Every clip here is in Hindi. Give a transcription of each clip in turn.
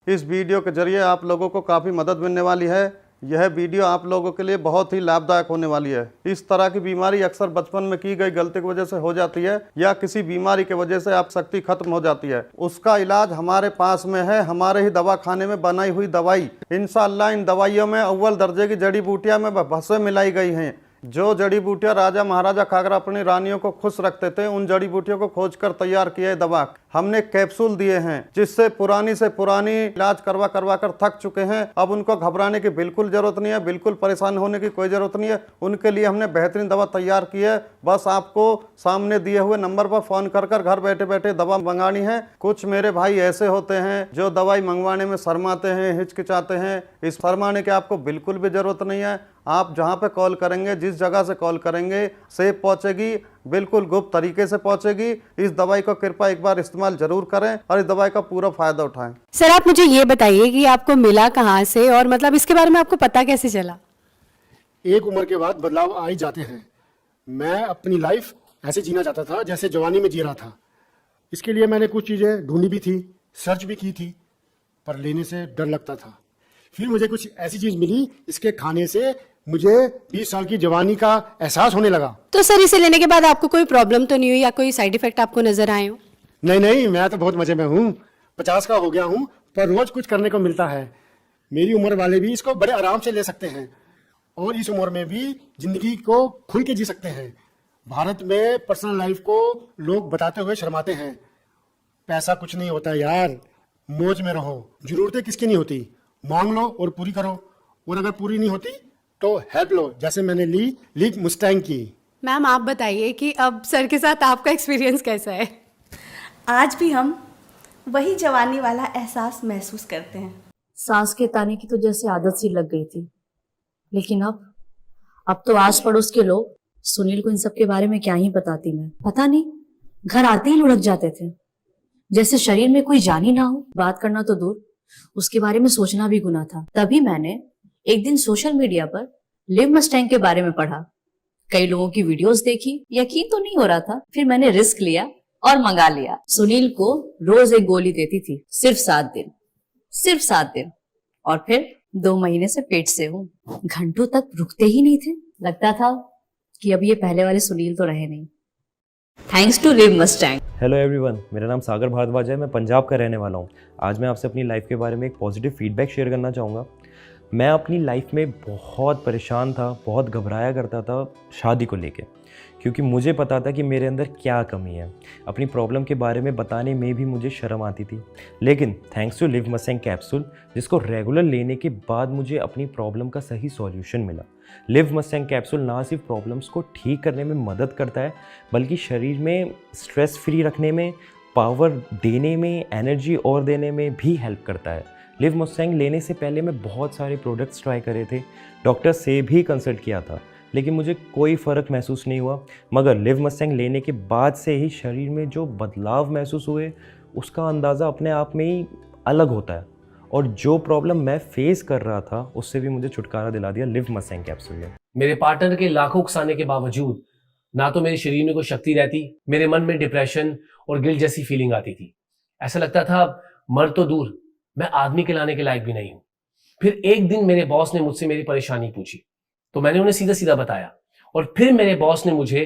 इस वीडियो के जरिए आप लोगों को काफ़ी मदद मिलने वाली है। यह वीडियो आप लोगों के लिए बहुत ही लाभदायक होने वाली है। इस तरह की बीमारी अक्सर बचपन में की गई गलती की वजह से हो जाती है या किसी बीमारी की वजह से आप शक्ति खत्म हो जाती है। उसका इलाज हमारे पास में है, हमारे ही दवा खाने में बनाई हुई दवाई। इंशाअल्लाह इन दवाइयों में अव्वल दर्जे की जड़ी बूटियां में भस्म मिलाई गई हैं। जो जड़ी बूटियां राजा महाराजा खाकर अपनी रानियों को खुश रखते थे, उन जड़ी बूटियों को खोजकर तैयार किए दवा हमने कैप्सूल दिए हैं, जिससे पुरानी से पुरानी इलाज करवा करवा कर थक चुके हैं। अब उनको घबराने की बिल्कुल जरूरत नहीं है, बिल्कुल परेशान होने की कोई जरूरत नहीं है। उनके लिए हमने बेहतरीन दवा तैयार की है। बस आपको सामने दिए हुए नंबर पर फोन कर घर बैठे बैठे दवा मंगानी है। कुछ मेरे भाई ऐसे होते हैं जो दवाई मंगवाने में शर्माते हैं, हिचकिचाते हैं। इस शर्माने की आपको बिल्कुल भी जरूरत नहीं है। आप जहां पे कॉल करेंगे, जिस जगह से कॉल करेंगे, सेफ पहुंचेगी, बिल्कुल गुप्त तरीके से पहुंचेगी। इस दवाई को कृपया एक बार इस्तेमाल जरूर करें और इस दवाई का पूरा फायदा उठाएं। सर, आप मुझे ये बताइए कि आपको मिला कहाँ से और मतलब इसके बारे में आपको पता कैसे चला? एक उम्र के बाद बदलाव आ ही जाते हैं। मैं अपनी लाइफ ऐसे जीना चाहता था जैसे जवानी में जी रहा था। इसके लिए मैंने कुछ चीज़ें ढूंढी भी थी, सर्च भी की थी, पर लेने से डर लगता था। फिर मुझे कुछ ऐसी चीज़ मिली, इसके खाने से मुझे 20 साल की जवानी का एहसास होने लगा। तो सर, इसे लेने के बाद आपको कोई प्रॉब्लम तो नहीं हुई या कोई साइड इफेक्ट आपको नजर आए हो? नहीं, मैं तो बहुत मजे में हूँ। 50 का हो गया हूँ, पर रोज कुछ करने को मिलता है। मेरी उम्र वाले भी इसको बड़े आराम से ले सकते हैं और इस उम्र में भी जिंदगी को खुल के जी सकते हैं। भारत में पर्सनल लाइफ को लोग बताते हुए शर्माते हैं। पैसा कुछ नहीं होता यार, मौज में रहो। जरूरतें किसकी नहीं होती, मांग लो और पूरी करो, और अगर पूरी नहीं होती तो हेल्प लो, जैसे मैंने ली मुस्टैंग की। मैम, आप बताइए कि अब सर के साथ आपका एक्सपीरियंस कैसा है? आज भी हम वही जवानी वाला एहसास महसूस करते हैं। सांस के ताने की तो जैसे आदत सी लग गई थी, लेकिन अब तो आस पड़ोस के लोग सुनील को इन सब के बारे में क्या ही बताती मैं। पता नहीं, घर आते ही लुढ़क जाते थे, जैसे शरीर में कोई जान ही ना हो। बात करना तो दूर, उसके बारे में सोचना भी गुनाह था। तभी मैंने एक दिन सोशल मीडिया पर लिव मस्टैंग के बारे में पढ़ा। कई लोगों की वीडियोस देखी, यकीन तो नहीं हो रहा था। फिर मैंने रिस्क लिया और मंगा लिया। सुनील को रोज एक गोली देती थी, सिर्फ 7 दिन, और फिर 2 महीने से पेट से हूँ। घंटों तक रुकते ही नहीं थे। लगता था कि अब ये पहले वाले सुनील तो रहे नहीं। Thanks to Liv Mustang. Hello everyone, मेरा नाम सागर भारद्वाज है। मैं पंजाब का रहने वाला हूँ। आज मैं आपसे अपनी लाइफ के बारे में एक पॉजिटिव फीडबैक शेयर करना चाहूँगा। मैं अपनी लाइफ में बहुत परेशान था, बहुत घबराया करता था शादी को लेके, क्योंकि मुझे पता था कि मेरे अंदर क्या कमी है। अपनी प्रॉब्लम के बारे में बताने में भी मुझे शर्म आती थी। लेकिन thanks to Liv Mustang capsule, जिसको रेगुलर लेने के बाद मुझे अपनी प्रॉब्लम का सही सॉल्यूशन मिला। लिव मस्टैंग कैप्सूल ना सिर्फ प्रॉब्लम्स को ठीक करने में मदद करता है, बल्कि शरीर में स्ट्रेस फ्री रखने में, पावर देने में, एनर्जी और देने में भी हेल्प करता है। लिव मस्टैंग लेने से पहले मैं बहुत सारे प्रोडक्ट्स ट्राई करे थे, डॉक्टर से भी कंसल्ट किया था, लेकिन मुझे कोई फ़र्क महसूस नहीं हुआ। मगर लिव मस्टैंग लेने के बाद से ही शरीर में जो बदलाव महसूस हुए, उसका अंदाज़ा अपने आप में ही अलग होता है। और जो प्रॉब्लम मैं फेस कर रहा था, उससे भी मुझे छुटकारा दिला दिया लिव मस्टैंग कैप्सूल ने। मेरे पार्टनर के लाखों उकसाने के बावजूद ना तो मेरे शरीर में कोई शक्ति रहती, मेरे मन में डिप्रेशन और गिल्ट जैसी फीलिंग आती थी। ऐसा लगता था मर तो दूर, मैं आदमी कहलाने के लायक भी नहीं हूं। फिर एक दिन मेरे बॉस ने मुझसे मेरी परेशानी पूछी, तो मैंने उन्हें सीधा सीधा बताया, और फिर मेरे बॉस ने मुझे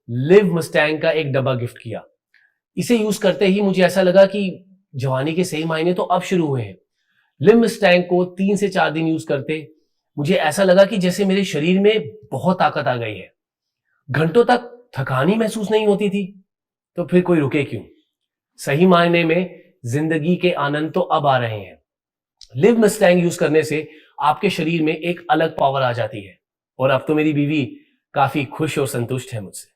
लिव मस्टैंग का एक डब्बा गिफ्ट किया। इसे यूज करते ही मुझे ऐसा लगा कि जवानी के सही मायने तो अब शुरू हुए हैं। लिव मस्टैंग को 3 से 4 दिन यूज करते मुझे ऐसा लगा कि जैसे मेरे शरीर में बहुत ताकत आ गई है। घंटों तक थकान ही महसूस नहीं होती थी। तो फिर कोई रुके क्यों? सही मायने में जिंदगी के आनंद तो अब आ रहे हैं। लिव मस्टैंग यूज करने से आपके शरीर में एक अलग पावर आ जाती है, और अब तो मेरी बीवी काफी खुश और संतुष्ट है मुझसे।